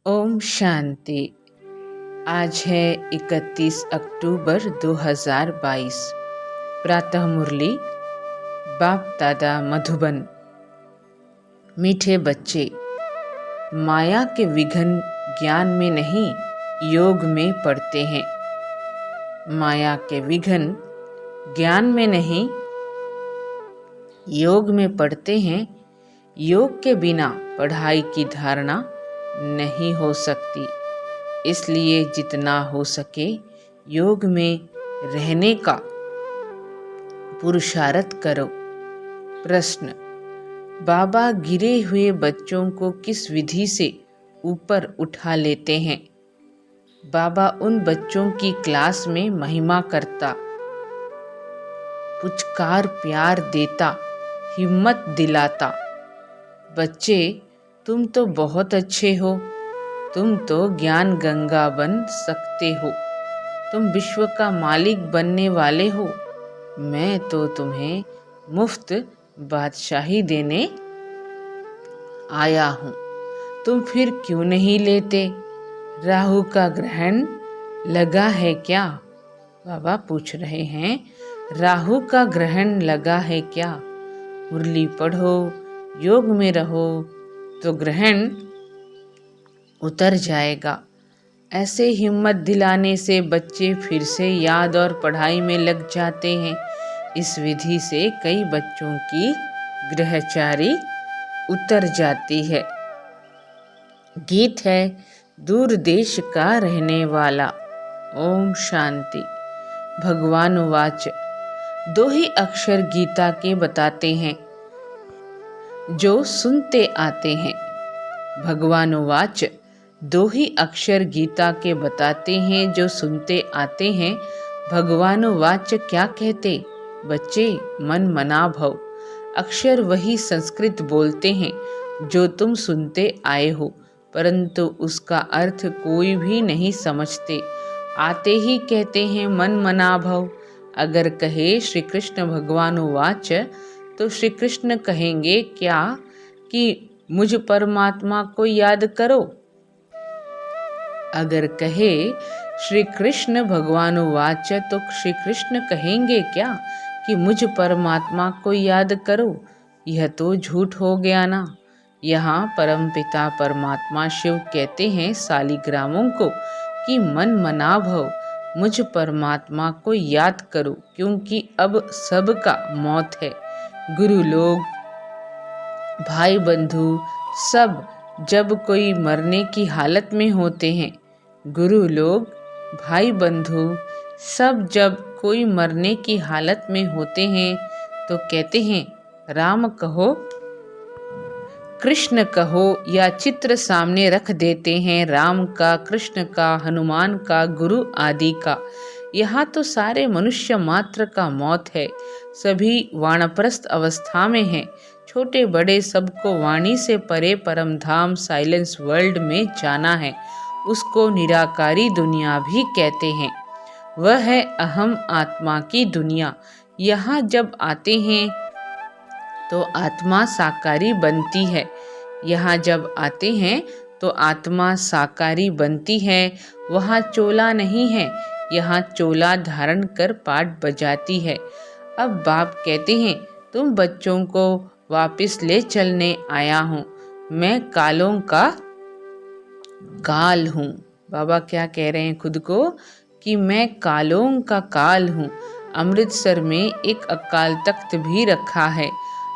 ओम शांति। आज है 31 अक्टूबर 2022। प्रातः मुरली बाप दादा मधुबन। मीठे बच्चे, माया के विघन ज्ञान में नहीं योग में पड़ते हैं। माया के विघन ज्ञान में नहीं योग में पड़ते हैं। योग के बिना पढ़ाई की धारणा नहीं हो सकती। इसलिए जितना हो सके योग में रहने का पुरुषार्थ करो। प्रश्न: बाबा गिरे हुए बच्चों को किस विधि से ऊपर उठा लेते हैं? बाबा उन बच्चों की क्लास में महिमा करता, पुचकार प्यार देता, हिम्मत दिलाता। बच्चे, तुम तो बहुत अच्छे हो। तुम तो ज्ञान गंगा बन सकते हो। तुम विश्व का मालिक बनने वाले हो। मैं तो तुम्हें मुफ्त बादशाही देने आया हूँ। तुम फिर क्यों नहीं लेते? राहु का ग्रहण लगा है क्या? बाबा पूछ रहे हैं, राहु का ग्रहण लगा है क्या? मुरली पढ़ो, योग में रहो तो ग्रहण उतर जाएगा। ऐसे हिम्मत दिलाने से बच्चे फिर से याद और पढ़ाई में लग जाते हैं। इस विधि से कई बच्चों की ग्रहचारी उतर जाती है। गीत है दूर देश का रहने वाला। ओम शांति। भगवान उवाच, दो ही अक्षर गीता के बताते हैं जो सुनते आते हैं। भगवान उवाच, दो ही अक्षर गीता के बताते हैं जो सुनते आते हैं। भगवान उवाच क्या कहते? बच्चे, मन मना भव। अक्षर वही संस्कृत बोलते हैं जो तुम सुनते आए हो, परंतु उसका अर्थ कोई भी नहीं समझते। आते ही कहते हैं मन मना भव। अगर कहे श्री कृष्ण भगवान उवाच तो श्री कृष्ण कहेंगे क्या कि मुझ परमात्मा को याद करो। अगर कहे श्री कृष्ण भगवान उवाच तो श्री कृष्ण कहेंगे क्या कि मुझ परमात्मा को याद करो। यह तो झूठ हो गया ना। यहाँ परमपिता परमात्मा शिव कहते हैं सालिग्रामों को कि मन मना भव, मुझ परमात्मा को याद करो, क्योंकि अब सबका मौत है। गुरु लोग, भाई बंधु सब जब कोई मरने की हालत में होते हैं, गुरु लोग, भाई बंधु सब जब कोई मरने की हालत में होते हैं तो कहते हैं राम कहो, कृष्ण कहो, या चित्र सामने रख देते हैं राम का, कृष्ण का, हनुमान का, गुरु आदि का। यहाँ तो सारे मनुष्य मात्र का मौत है। सभी वानप्रस्थ अवस्था में हैं। छोटे बड़े सबको वाणी से परे परम धाम साइलेंस वर्ल्ड में जाना है। उसको निराकारी दुनिया भी कहते हैं। वह है अहम आत्मा की दुनिया। यहाँ जब आते हैं तो आत्मा साकारी बनती है। यहाँ जब आते हैं तो आत्मा साकारी बनती है। वहाँ चोला नहीं है, यहाँ चोला धारण कर पाठ बजाती है। अब बाप कहते हैं तुम बच्चों को वापस ले चलने आया हूँ। मैं कालों का काल हूँ। बाबा क्या कह रहे हैं खुद को कि मैं कालों का काल हूँ। अमृतसर में एक अकाल तख्त भी रखा है,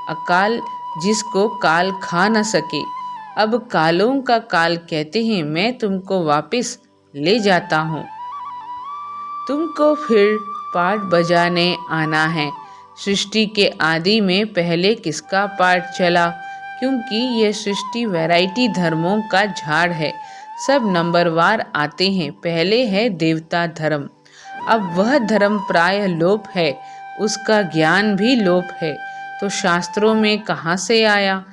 अकाल जिसको काल खा न सके। अब कालों का काल कहते हैं मैं तुमको वापस ले जाता हूँ। तुमको फिर पाठ बजाने आना है। सृष्टि के आदि में पहले किसका पाठ चला? क्योंकि यह सृष्टि वैरायटी धर्मों का झाड़ है। सब नंबरवार आते हैं। पहले है देवता धर्म। अब वह धर्म प्राय लोप है, उसका ज्ञान भी लोप है। तो शास्त्रों में कहाँ से आया?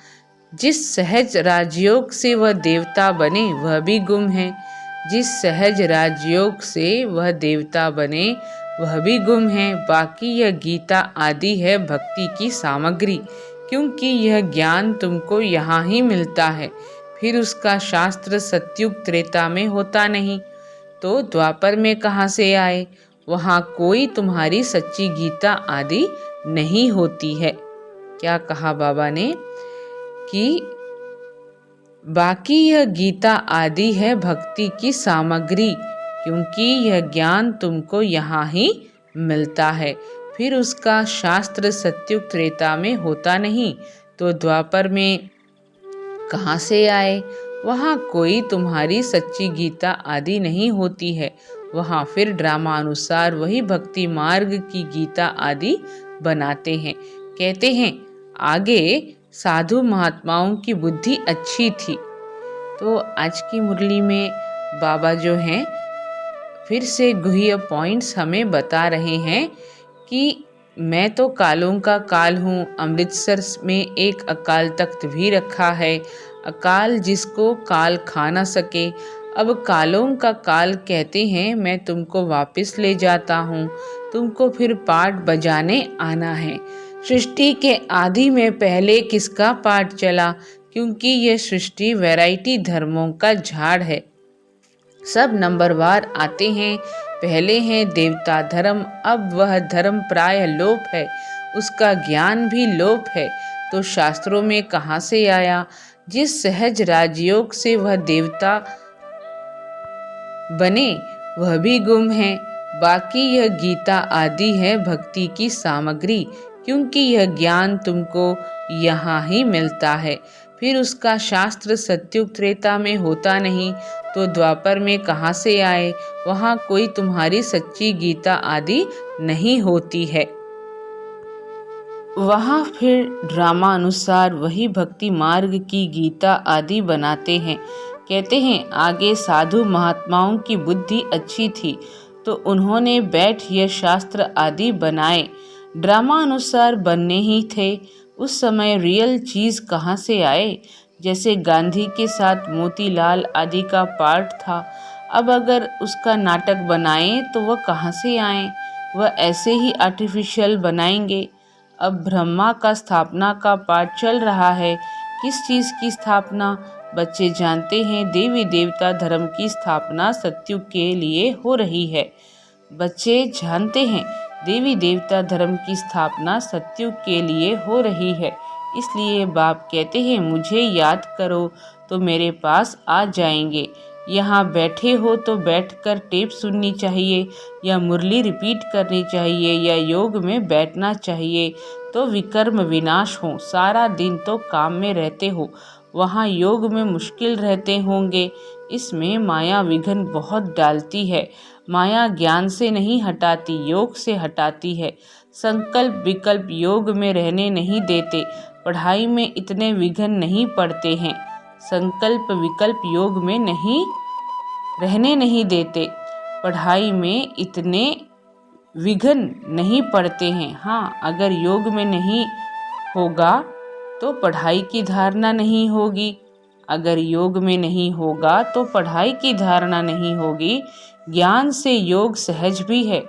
जिस सहज राजयोग से वह देवता बने वह भी गुम है। जिस सहज राजयोग से वह देवता बने वह भी गुम है। बाकी यह गीता आदि है भक्ति की सामग्री, क्योंकि यह ज्ञान तुमको यहाँ ही मिलता है। फिर उसका शास्त्र सतयुग त्रेता में होता नहीं तो द्वापर में कहाँ से आए? वहाँ कोई तुम्हारी सच्ची गीता आदि नहीं होती है। क्या कहा बाबा ने कि बाकी यह गीता आदि है भक्ति की सामग्री, क्योंकि यह ज्ञान तुमको यहाँ ही मिलता है। फिर उसका शास्त्र सतयुग त्रेता में होता नहीं तो द्वापर में कहाँ से आए? वहाँ कोई तुम्हारी सच्ची गीता आदि नहीं होती है। वहाँ फिर ड्रामा अनुसार वही भक्ति मार्ग की गीता आदि बनाते हैं। कहते हैं आगे साधु महात्माओं की बुद्धि अच्छी थी। तो आज की मुरली में बाबा जो हैं फिर से गुह्य पॉइंट्स हमें बता रहे हैं कि मैं तो कालों का काल हूँ। अमृतसर में एक अकाल तख्त भी रखा है, अकाल जिसको काल खा ना सके। अब कालों का काल कहते हैं मैं तुमको वापस ले जाता हूँ, तुमको फिर पाठ बजाने आना है। सृष्टि के आदि में पहले किसका पाठ चला? क्योंकि यह सृष्टि वैरायटी धर्मों का झाड़ है। सब नंबरवार आते हैं। पहले हैं देवता धर्म, अब वह धर्म प्राय लोप है, उसका ज्ञान भी लोप है। तो शास्त्रों में कहाँ से आया? जिस सहज राजयोग से वह देवता बने वह भी गुम है। बाकी यह गीता आदि है भक्ति की सामग्री, क्योंकि यह ज्ञान तुमको यहाँ ही मिलता है। फिर उसका शास्त्र सतयुग त्रेता में होता नहीं तो द्वापर में कहाँ से आए? वहाँ कोई तुम्हारी सच्ची गीता आदि नहीं होती है। वहाँ फिर ड्रामा अनुसार वही भक्ति मार्ग की गीता आदि बनाते हैं। कहते हैं आगे साधु महात्माओं की बुद्धि अच्छी थी तो उन्होंने बैठ ये शास्त्र आदि बनाए। ड्रामा अनुसार बनने ही थे। उस समय रियल चीज़ कहाँ से आए? जैसे गांधी के साथ मोतीलाल आदि का पार्ट था, अब अगर उसका नाटक बनाएं तो वह कहाँ से आए? वह ऐसे ही आर्टिफिशियल बनाएंगे। अब ब्रह्मा का स्थापना का पाठ चल रहा है। किस चीज़ की स्थापना? बच्चे जानते हैं देवी देवता धर्म की स्थापना सतयुग के लिए हो रही है। बच्चे जानते हैं देवी देवता धर्म की स्थापना सतयुग के लिए हो रही है। इसलिए बाप कहते हैं मुझे याद करो तो मेरे पास आ जाएंगे। यहाँ बैठे हो तो बैठकर टेप सुननी चाहिए या मुरली रिपीट करनी चाहिए या योग में बैठना चाहिए तो विकर्म विनाश हो। सारा दिन तो काम में रहते हो, वहाँ योग में मुश्किल रहते होंगे। इसमें माया विघ्न बहुत डालती है। माया ज्ञान से नहीं हटाती, योग से हटाती है। संकल्प विकल्प योग में रहने नहीं देते। पढ़ाई में इतने विघ्न नहीं पड़ते हैं। संकल्प विकल्प योग में नहीं रहने नहीं देते। पढ़ाई में इतने विघ्न नहीं पड़ते हैं। हाँ, अगर योग में नहीं होगा तो पढ़ाई की धारणा नहीं होगी। अगर योग में नहीं होगा तो पढ़ाई की धारणा नहीं होगी। ज्ञान से योग सहज भी है।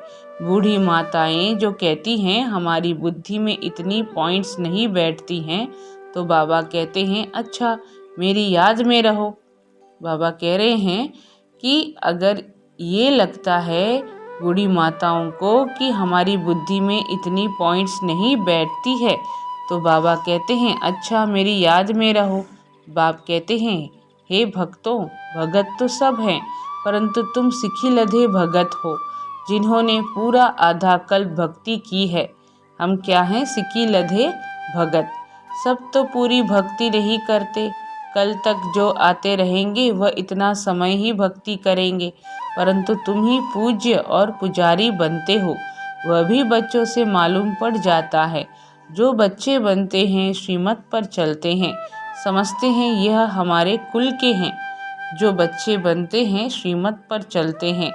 बूढ़ी माताएं जो कहती हैं हमारी बुद्धि में इतनी पॉइंट्स नहीं बैठती हैं, तो बाबा कहते हैं अच्छा मेरी याद में रहो। बाबा कह रहे हैं कि अगर ये लगता है बूढ़ी माताओं को कि हमारी बुद्धि में इतनी पॉइंट्स नहीं बैठती है, तो बाबा कहते हैं अच्छा मेरी याद में रहो। बाप कहते हैं हे भक्तों, भगत तो सब हैं, परंतु तुम सिखी लधे भगत हो जिन्होंने पूरा आधा कल्प भक्ति की है। हम क्या हैं? सिखी लधे भगत। सब तो पूरी भक्ति नहीं करते। कल तक जो आते रहेंगे वह इतना समय ही भक्ति करेंगे, परंतु तुम ही पूज्य और पुजारी बनते हो। वह भी बच्चों से मालूम पड़ जाता है। जो बच्चे बनते हैं श्रीमत पर चलते हैं, समझते हैं यह हमारे कुल के हैं। जो बच्चे बनते हैं श्रीमत पर चलते हैं,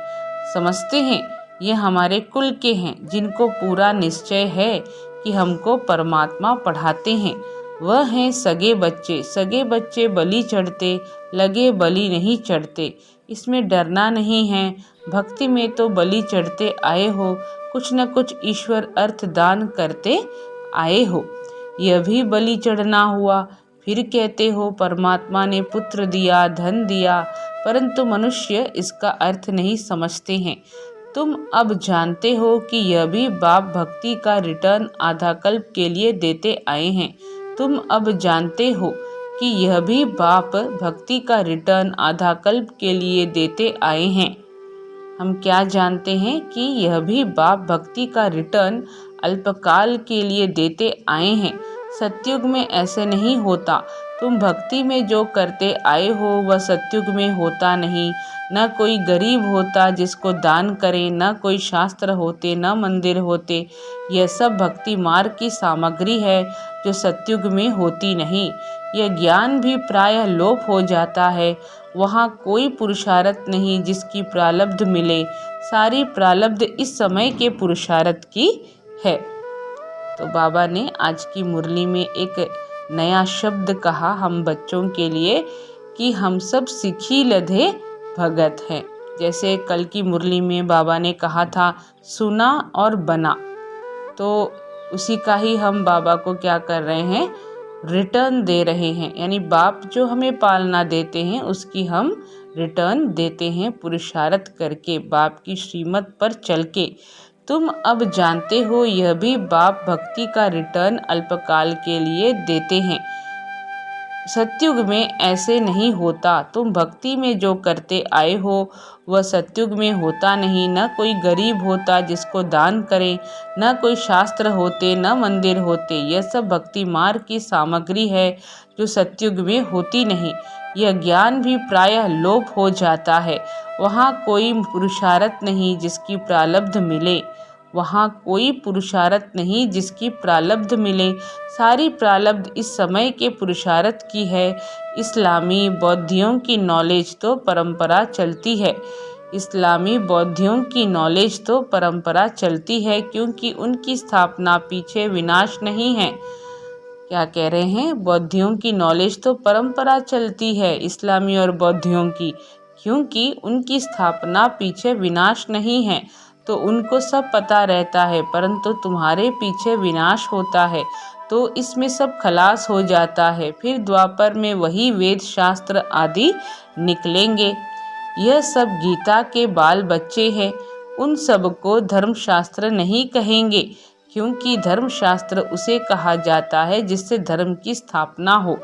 समझते हैं यह हमारे कुल के हैं, जिनको पूरा निश्चय है कि हमको परमात्मा पढ़ाते हैं। वह हैं सगे बच्चे। सगे बच्चे बलि चढ़ते, लगे बलि नहीं चढ़ते। इसमें डरना नहीं है। भक्ति में तो बलि चढ़ते आए हो, कुछ न कुछ ईश्वर अर्थ दान करते आए हो। यह भी बलि चढ़ना हुआ। फिर कहते हो परमात्मा ने पुत्र दिया, धन दिया, परंतु मनुष्य इसका अर्थ नहीं समझते हैं। तुम अब जानते हो कि यह भी बाप भक्ति का रिटर्न आधा कल्प के लिए देते आए हैं। तुम अब जानते हो कि यह भी बाप भक्ति का रिटर्न आधा कल्प के लिए देते आए हैं। हम क्या जानते हैं कि यह भी बाप भक्ति का रिटर्न अल्पकाल के लिए देते आए हैं। सतयुग में ऐसे नहीं होता। तुम भक्ति में जो करते आए हो वह सतयुग में होता नहीं। न कोई गरीब होता जिसको दान करे, न कोई शास्त्र होते, न मंदिर होते। यह सब भक्ति मार्ग की सामग्री है जो सतयुग में होती नहीं। यह ज्ञान भी प्रायः लोप हो जाता है। वहाँ कोई पुरुषार्थ नहीं जिसकी प्रारब्ध मिले। सारी प्रारब्ध इस समय के पुरुषार्थ की है। तो बाबा ने आज की मुरली में एक नया शब्द कहा हम बच्चों के लिए कि हम सब सिखी लधे भगत हैं। जैसे कल की मुरली में बाबा ने कहा था सुना और बना, तो उसी का ही हम बाबा को क्या कर रहे हैं, रिटर्न दे रहे हैं। यानी बाप जो हमें पालना देते हैं उसकी हम रिटर्न देते हैं पुरुषार्थ करके, बाप की श्रीमत पर चल के। तुम अब जानते हो यह भी बाप भक्ति का रिटर्न अल्पकाल के लिए देते हैं। सतयुग में ऐसे नहीं होता। तुम भक्ति में जो करते आए हो वह सतयुग में होता नहीं। न कोई गरीब होता जिसको दान करे, न कोई शास्त्र होते, न मंदिर होते। यह सब भक्ति मार्ग की सामग्री है जो सतयुग में होती नहीं। यह ज्ञान भी प्रायः लोप हो जाता है। वहाँ कोई पुरुषार्थ नहीं जिसकी प्रारब्ध मिले। वहाँ कोई पुरुषार्थ नहीं जिसकी प्रारब्ध मिले। सारी प्रारब्ध इस समय के पुरुषार्थ की है। इस्लामी बौद्धियों की नॉलेज तो परंपरा चलती है। इस्लामी बौद्धियों की नॉलेज तो परंपरा चलती है क्योंकि उनकी स्थापना पीछे विनाश नहीं है। क्या कह रहे हैं, बौद्धियों की नॉलेज तो परंपरा चलती है इस्लामी और बौद्धियों की, क्योंकि उनकी स्थापना पीछे विनाश नहीं है। तो उनको सब पता रहता है, परंतु तुम्हारे पीछे विनाश होता है तो इसमें सब खलास हो जाता है। फिर द्वापर में वही वेद शास्त्र आदि निकलेंगे। यह सब गीता के बाल बच्चे हैं। उन सब को धर्मशास्त्र नहीं कहेंगे, क्योंकि धर्मशास्त्र उसे कहा जाता है जिससे धर्म की स्थापना हो।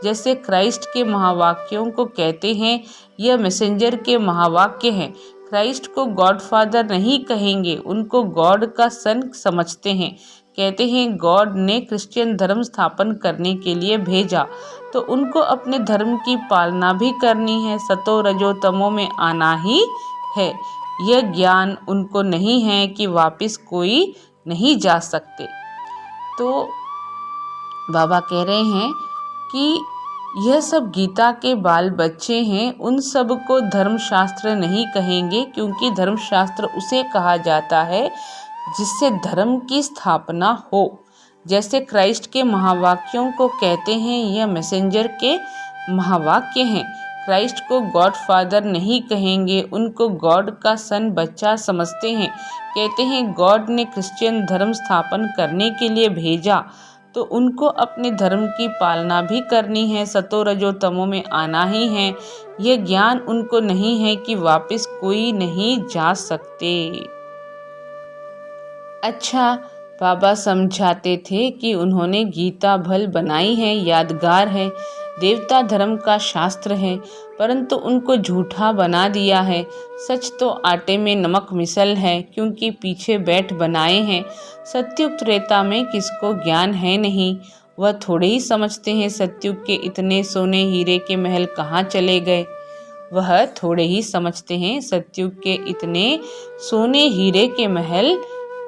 जैसे क्राइस्ट के महावाक्यों को कहते हैं, यह मैसेंजर के महावाक्य हैं। क्राइस्ट को गॉड फादर नहीं कहेंगे, उनको गॉड का सन समझते हैं। कहते हैं गॉड ने क्रिश्चियन धर्म स्थापन करने के लिए भेजा, तो उनको अपने धर्म की पालना भी करनी है। सतो रजो तमो में आना ही है। यह ज्ञान उनको नहीं है कि वापस कोई नहीं जा सकते। तो बाबा कह रहे हैं कि यह सब गीता के बाल बच्चे हैं। उन सब को धर्मशास्त्र नहीं कहेंगे, क्योंकि धर्मशास्त्र उसे कहा जाता है जिससे धर्म की स्थापना हो। जैसे क्राइस्ट के महावाक्यों को कहते हैं, यह मैसेंजर के महावाक्य हैं। क्राइस्ट को गॉड फादर नहीं कहेंगे, उनको गॉड का सन बच्चा समझते हैं। कहते हैं गॉड ने क्रिश्चियन धर्म स्थापन करने के लिए भेजा, तो उनको अपने धर्म की पालना भी करनी है। सतो रजो तमो में आना ही है। यह ज्ञान उनको नहीं है कि वापस कोई नहीं जा सकते। अच्छा, बाबा समझाते थे कि उन्होंने गीता भल बनाई है, यादगार है, देवता धर्म का शास्त्र है, परंतु उनको झूठा बना दिया है। सच तो आटे में नमक मिसल है, क्योंकि पीछे बैठ बनाए हैं। सत्युग त्रेता में किसको ज्ञान है नहीं, वह थोड़े ही समझते हैं सत्युग के इतने सोने हीरे के महल कहाँ चले गए। वह थोड़े ही समझते हैं सत्युग के इतने सोने हीरे के महल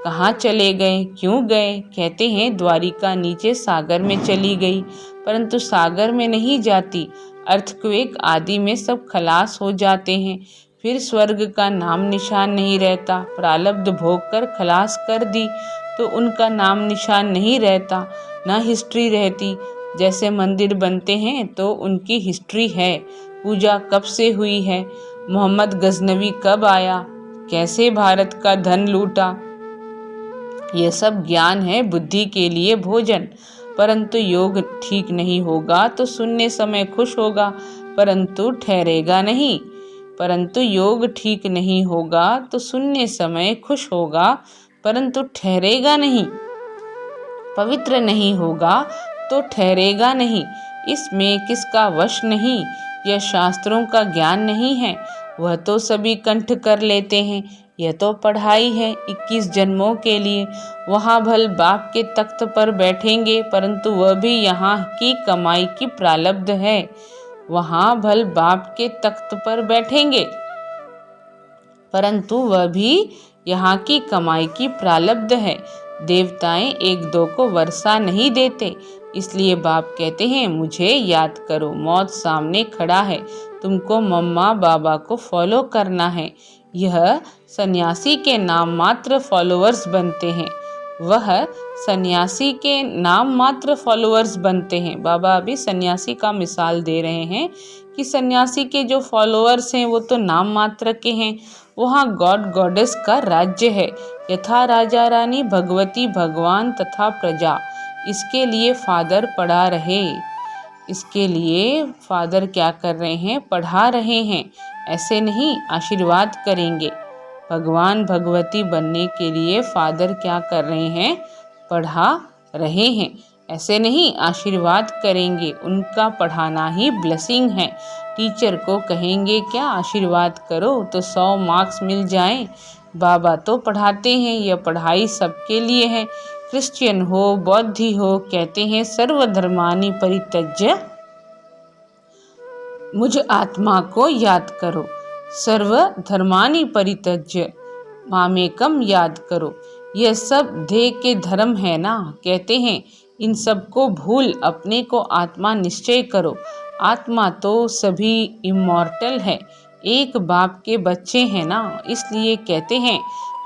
कहाँ चले गए, क्यों गए। कहते हैं द्वारिका नीचे सागर में चली गई, परंतु सागर में नहीं जाती। अर्थक्वेक आदि में सब खलास हो जाते हैं। फिर स्वर्ग का नाम निशान नहीं रहता। प्रारब्ध भोग कर खलास कर दी तो उनका नाम निशान नहीं रहता, ना हिस्ट्री रहती। जैसे मंदिर बनते हैं तो उनकी हिस्ट्री है, पूजा कब से हुई है, मोहम्मद गजनवी कब आया, कैसे भारत का धन लूटा। यह सब ज्ञान है बुद्धि के लिए भोजन। परंतु योग ठीक नहीं होगा तो सुनने समय खुश होगा, परंतु ठहरेगा नहीं। परंतु योग ठीक नहीं होगा तो सुनने समय खुश होगा, परंतु ठहरेगा नहीं। पवित्र नहीं होगा तो ठहरेगा नहीं। इसमें किसका वश नहीं, यह शास्त्रों का ज्ञान नहीं है। वह तो सभी कंठ कर लेते हैं, यह तो पढ़ाई है 21 जन्मों के लिए। वहाँ भल बाप के तख्त पर बैठेंगे, परंतु वह भी यहाँ की कमाई की प्रारब्ध है। वहाँ भल बाप के तख्त पर बैठेंगे, परंतु वह भी यहाँ की कमाई की प्रारब्ध है। देवताएं एक दो को वर्षा नहीं देते, इसलिए बाप कहते हैं मुझे याद करो। मौत सामने खड़ा है, तुमको मम्मा बाबा को फॉलो करना है। यह सन्यासी के नाम मात्र फॉलोअर्स बनते हैं, वह सन्यासी के नाम मात्र फॉलोअर्स बनते हैं। बाबा अभी सन्यासी का मिसाल दे रहे हैं कि सन्यासी के जो फॉलोअर्स हैं वो तो नाम मात्र के हैं। वहाँ गॉड गॉडेस का राज्य है, यथा राजा रानी भगवती भगवान तथा प्रजा। इसके लिए फादर पढ़ा रहे, इसके लिए फादर क्या कर रहे हैं, पढ़ा रहे हैं। ऐसे नहीं आशीर्वाद करेंगे। भगवान भगवती बनने के लिए फादर क्या कर रहे हैं, पढ़ा रहे हैं। ऐसे नहीं आशीर्वाद करेंगे, उनका पढ़ाना ही ब्लेसिंग है। टीचर को कहेंगे क्या आशीर्वाद करो तो 100 मार्क्स मिल जाएं। बाबा तो पढ़ाते हैं, यह पढ़ाई सबके लिए है। क्रिश्चियन हो बौद्धी हो, कहते हैं सर्वधर्मानि परित्यज्य मुझ आत्मा को याद करो। सर्वधर्मानि परित्यज्य मामेकम याद करो। यह सब देह के धर्म है ना, कहते हैं इन सब को भूल अपने को आत्मा निश्चय करो। आत्मा तो सभी इमॉर्टल है, एक बाप के बच्चे हैं ना, इसलिए कहते हैं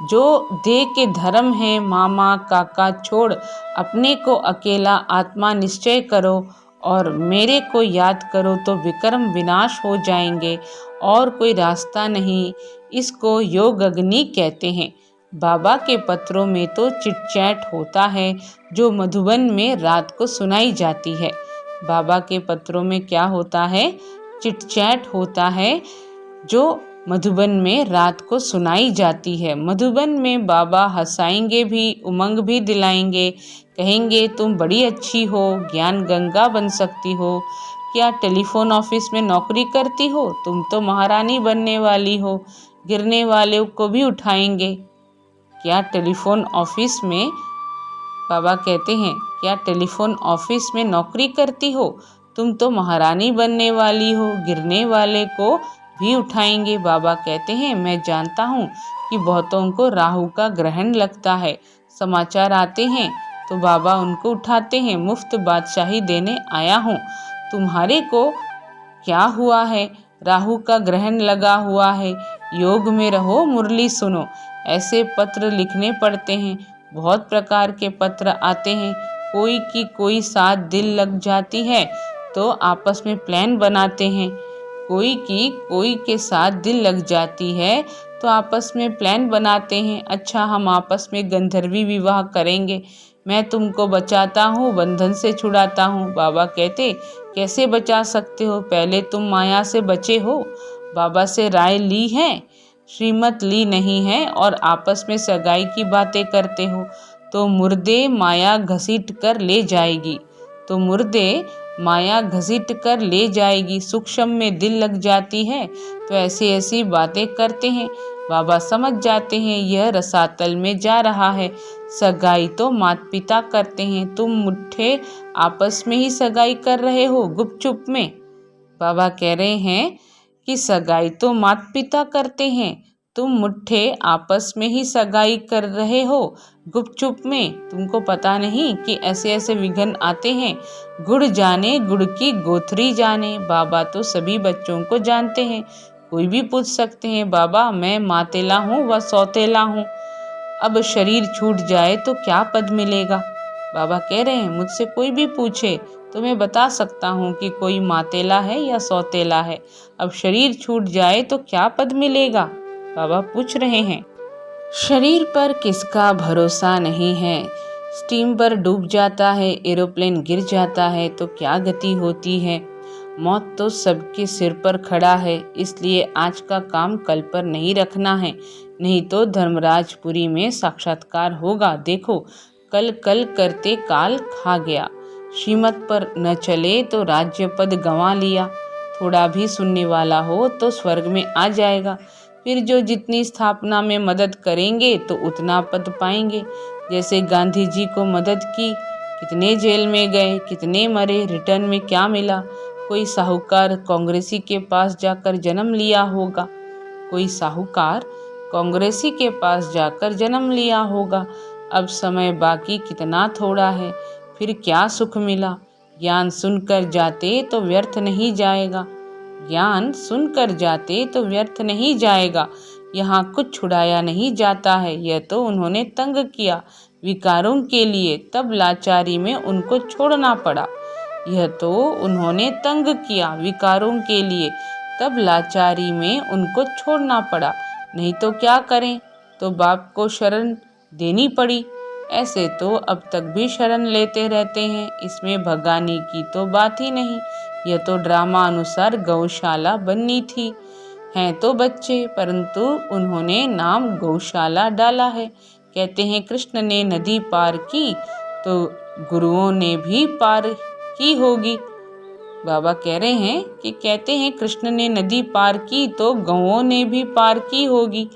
जो देह के धर्म है मामा काका छोड़ अपने को अकेला आत्मा निश्चय करो और मेरे को याद करो तो विक्रम विनाश हो जाएंगे और कोई रास्ता नहीं। इसको योग अग्नि कहते हैं। बाबा के पत्रों में तो चिटचैट होता है जो मधुबन में रात को सुनाई जाती है। बाबा के पत्रों में क्या होता है, चिटचैट होता है जो मधुबन में रात को सुनाई जाती है। मधुबन में बाबा हंसाएंगे भी, उमंग भी दिलाएंगे, कहेंगे तुम बड़ी अच्छी हो, ज्ञान गंगा बन सकती हो। क्या टेलीफोन ऑफिस में नौकरी करती हो, तुम तो महारानी बनने वाली हो। गिरने वाले को भी उठाएंगे। क्या टेलीफोन ऑफिस में, बाबा कहते हैं क्या टेलीफोन ऑफिस में नौकरी करती हो, तुम तो महारानी बनने वाली हो। गिरने वाले को भी उठाएंगे। बाबा कहते हैं मैं जानता हूँ कि बहुतों को राहु का ग्रहण लगता है, समाचार आते हैं तो बाबा उनको उठाते हैं। मुफ्त बादशाही देने आया हूँ। तुम्हारे को क्या हुआ है, राहु का ग्रहण लगा हुआ है, योग में रहो, मुरली सुनो। ऐसे पत्र लिखने पड़ते हैं, बहुत प्रकार के पत्र आते हैं। कोई की कोई साथ दिल लग जाती है तो आपस में प्लान बनाते हैं। कोई की कोई के साथ दिल लग जाती है तो आपस में प्लान बनाते हैं। अच्छा हम आपस में गंधर्वी विवाह करेंगे, मैं तुमको बचाता हूँ, बंधन से छुड़ाता हूँ। बाबा कहते कैसे बचा सकते हो, पहले तुम माया से बचे हो। बाबा से राय ली है, श्रीमत ली नहीं है और आपस में सगाई की बातें करते हो तो मुर्दे माया घसीट कर ले जाएगी, तो मुर्दे माया घसीट कर ले जाएगी। सूक्ष्म में दिल लग जाती है तो ऐसी ऐसी बातें करते हैं। बाबा समझ जाते हैं यह रसातल में जा रहा है। सगाई तो माता पिता करते हैं, तुम मुट्ठे आपस में ही सगाई कर रहे हो गुपचुप में। बाबा कह रहे हैं कि सगाई तो माता पिता करते हैं, तुम मुट्ठे आपस में ही सगाई कर रहे हो गुपचुप में। तुमको पता नहीं कि ऐसे ऐसे विघ्न आते हैं। गुड़ जाने गुड़ की गोथरी जाने। बाबा तो सभी बच्चों को जानते हैं। कोई भी पूछ सकते हैं बाबा मैं मातेला हूँ व सौतेला हूँ, अब शरीर छूट जाए तो क्या पद मिलेगा। बाबा कह रहे हैं मुझसे कोई भी पूछे तो मैं बता सकता हूँ कि कोई मातेला है या सौतेला है। अब शरीर छूट जाए तो क्या पद मिलेगा, बाबा पूछ रहे हैं। शरीर पर किसका भरोसा नहीं है, स्टीमर डूब जाता है, एरोप्लेन गिर जाता है तो क्या गति होती है। मौत तो सबके सिर पर खड़ा है, इसलिए आज का काम कल पर नहीं रखना है, नहीं तो धर्मराजपुरी में साक्षात्कार होगा। देखो, कल कल करते काल खा गया। श्रीमत पर न चले तो राज्य पद गंवा लिया। थोड़ा भी सुनने वाला हो तो स्वर्ग में आ जाएगा। फिर जो जितनी स्थापना में मदद करेंगे तो उतना पद पाएंगे। जैसे गांधी जी को मदद की, कितने जेल में गए, कितने मरे, रिटर्न में क्या मिला। कोई साहूकार कांग्रेसी के पास जाकर जन्म लिया होगा, कोई साहूकार कांग्रेसी के पास जाकर जन्म लिया होगा। अब समय बाकी कितना थोड़ा है, फिर क्या सुख मिला। ज्ञान सुनकर जाते तो व्यर्थ नहीं जाएगा, ज्ञान सुनकर जाते तो व्यर्थ नहीं जाएगा। यहाँ कुछ छुड़ाया नहीं जाता है, यह तो उन्होंने तंग किया विकारों के लिए, तब लाचारी में उनको छोड़ना पड़ा। यह तो उन्होंने तंग किया विकारों के लिए, तब लाचारी में उनको छोड़ना पड़ा। नहीं तो क्या करें, तो बाप को शरण देनी पड़ी। ऐसे तो अब तक भी शरण लेते रहते हैं, इसमें भगाने की तो बात ही नहीं। यह तो ड्रामा अनुसार गौशाला बननी थी। हैं तो बच्चे, परंतु उन्होंने नाम गौशाला डाला है। कहते हैं कृष्ण ने नदी पार की तो गुरुओं ने भी पार की होगी। बाबा कह रहे हैं कि कहते हैं कृष्ण ने नदी पार की तो गौओं ने भी पार की होगी।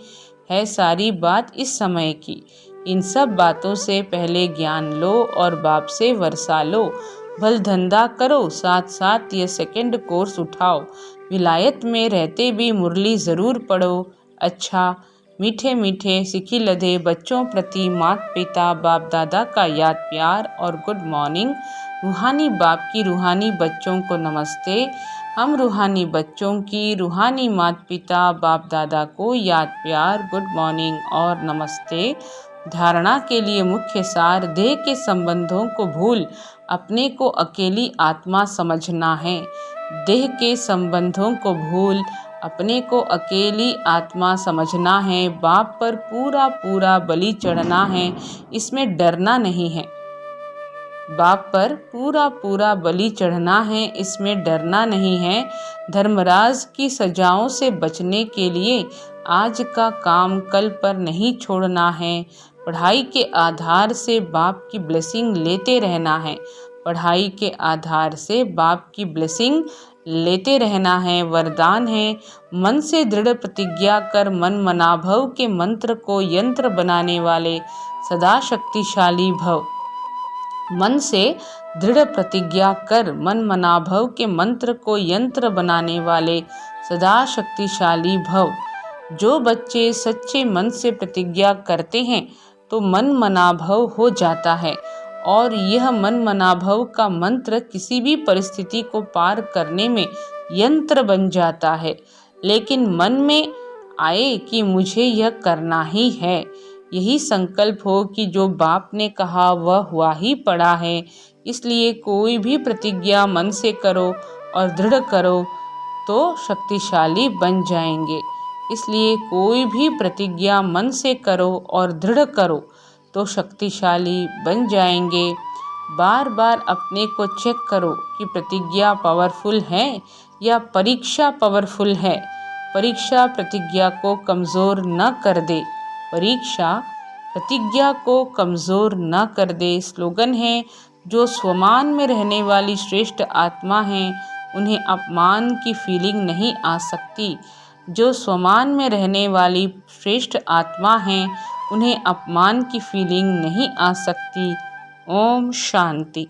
है सारी बात इस समय की। इन सब बातों से पहले ज्ञान लो और बाप से वर्षा लो। भल धंधा करो, साथ साथ ये सेकंड कोर्स उठाओ। विलायत में रहते भी मुरली ज़रूर पढ़ो। अच्छा, मीठे मीठे सिखी लधे बच्चों प्रति माता पिता बाप दादा का याद प्यार और गुड मॉर्निंग। रूहानी बाप की रूहानी बच्चों को नमस्ते। हम रूहानी बच्चों की रूहानी माता पिता बाप दादा को याद प्यार, गुड मॉर्निंग और नमस्ते। धारणा के लिए मुख्य सार, देह के संबंधों को भूल अपने को अकेली आत्मा समझना है। देह के संबंधों को भूल अपने को अकेली आत्मा समझना है। बाप पर पूरा पूरा बलि चढ़ना है, इसमें डरना नहीं है। बाप पर पूरा पूरा बलि चढ़ना है, इसमें डरना नहीं है। धर्मराज की सजाओं से बचने के लिए आज का काम कल पर नहीं छोड़ना है। पढ़ाई के आधार से बाप की ब्लेसिंग लेते रहना है। पढ़ाई के आधार से बाप की ब्लेसिंग लेते रहना है। वरदान है, मन से दृढ़ प्रतिज्ञा कर मन मनाभव के मंत्र को यंत्र बनाने वाले सदा शक्तिशाली भव। मन से दृढ़ प्रतिज्ञा कर मन मनाभव के मंत्र को यंत्र बनाने वाले सदा शक्तिशाली भव। जो बच्चे सच्चे मन से प्रतिज्ञा करते हैं तो मन मनाभव हो जाता है और यह मन मनाभव का मंत्र किसी भी परिस्थिति को पार करने में यंत्र बन जाता है। लेकिन मन में आए कि मुझे यह करना ही है, यही संकल्प हो कि जो बाप ने कहा वह हुआ ही पड़ा है। इसलिए कोई भी प्रतिज्ञा मन से करो और दृढ़ करो तो शक्तिशाली बन जाएंगे। इसलिए कोई भी प्रतिज्ञा मन से करो और दृढ़ करो तो शक्तिशाली बन जाएंगे। बार बार अपने को चेक करो कि प्रतिज्ञा पावरफुल है या परीक्षा पावरफुल है। परीक्षा प्रतिज्ञा को कमज़ोर न कर दे। परीक्षा प्रतिज्ञा को कमज़ोर न कर दे। स्लोगन है, जो स्वमान में रहने वाली श्रेष्ठ आत्मा हैं उन्हें अपमान की फीलिंग नहीं आ सकती। जो स्वमान में रहने वाली श्रेष्ठ आत्मा हैं उन्हें अपमान की फीलिंग नहीं आ सकती। ओम शांति।